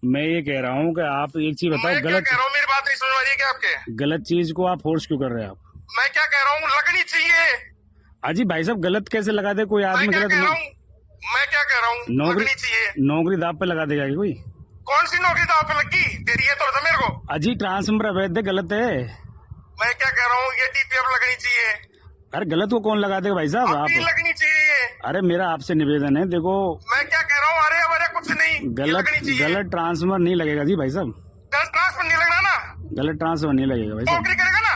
मैं ये कह रहा हूँ कि आप एक चीज बताओ, मैं क्या कह रहा हूँ, मेरी बात नहीं समझ में आ रही है क्या आपके? गलत चीज को आप फोर्स क्यों कर रहे हैं आप? मैं क्या कह रहा हूँ, लगनी चाहिए। अजी भाई साहब, गलत कैसे लगा दे कोई मैं आदमी? क्या गलत कह रहा हूँ, मैं क्या कह रहा हूँ, नौकरी लगनी चाहिए। नौकरी दाव पे लगा देगा क्या कोई? कौन सी नौकरी दाव पे लगी तेरी, ये तो बता मेरे को। अजी ट्रांसफर अवैध है, गलत है। मैं क्या कह रहा हूँ, ये टीपीएफ लगनी चाहिए। अरे गलत को कौन लगा देगा भाई साहब? अब आप भी लगनी चाहिए। अरे मेरा आपसे निवेदन है, देखो मैं क्या कह रहा हूँ, अरे अरे कुछ नहीं, ये गलत लगनी चाहिए। गलत ट्रांसफर नहीं लगेगा जी भाई साहब, गलत ट्रांसफर नहीं लगना ना, गलत ट्रांसफर नहीं लगेगा भाई साहब। नौकरी करेगा ना,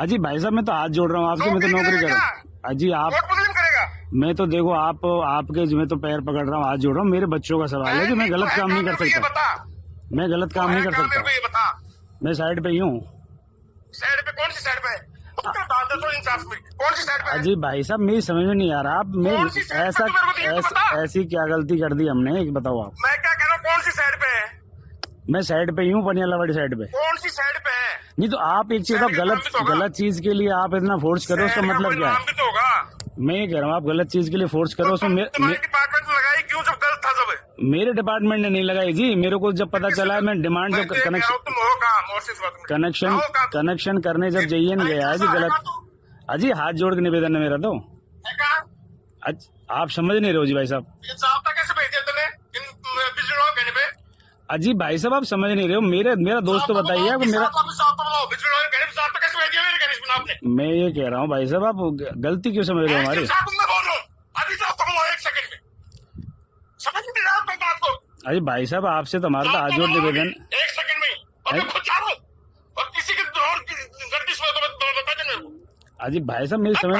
अजी भाई साहब, मैं तो हाथ जोड़ रहा हूँ आपसे, मैं तो नौकरी कर रहा हूँ। अजी आप, वोट मुस्लिम करेगा। मैं तो देखो आपके मैं तो पैर पकड़ रहा हूँ, हाथ जोड़ रहा हूँ। मेरे बच्चों का सवाल है कि मैं गलत काम नहीं कर ये बता, सकता, मैं गलत काम नहीं कर मेरे को सकता। ये बता, मैं साइड पे ही हूँ। साइड पे कौन सी साइड पे? इंसाफ में कौन सी साइड पे? अजी भाई साहब, मेरी समझ में नहीं आ रहा, आप मैं कौन सी साइड पे? तू मेरे को ये तो बता। ऐसी क्या गलती कर दी हमने, एक बताओ आप। मैं क्या कह रहा हूँ, कौन सी साइड पे है? मैं साइड पे ही हूँ, पनियालावाड़ी साइड पे। कौन सी साइड पे है? नहीं तो आप एक चीज बताओ, गलत चीज के लिए आप इतना फोर्स करो, उसका मतलब क्या नाम भी तो होगा। है? मैं ये कह रहा हूँ, आप गलत चीज के लिए फोर्स करो, उसमें तुम्हारी डिपार्टमेंट लगाई क्यों जब गलत था? जब मेरे डिपार्टमेंट ने नहीं लगाई जी, मेरे को जब पता चला है, मैं डिमांड जब कनेक्शन करने जब JN गया है जी, गलत। अजी हाथ जोड़ के निवेदन है मेरा तो। आप समझ नहीं रहे हो जी भाई साहब। कैसे भेज दिया तूने कहने पे? अजी भाई साहब, आप समझ नहीं रहे हो, मेरा दोस्त तो बताइए आप। मेरा मैं ये कह रहा हूँ भाई साहब, आप गलती क्यों समझ रहे हो हमारी? अरे भाई साहब, आपसे तो हमारा तो हाथ जोड़ निवेदन। एक सेकंड में खुद जा रहा हूँ और किसी के गलती से अजी भाई साहब, मेरी समझ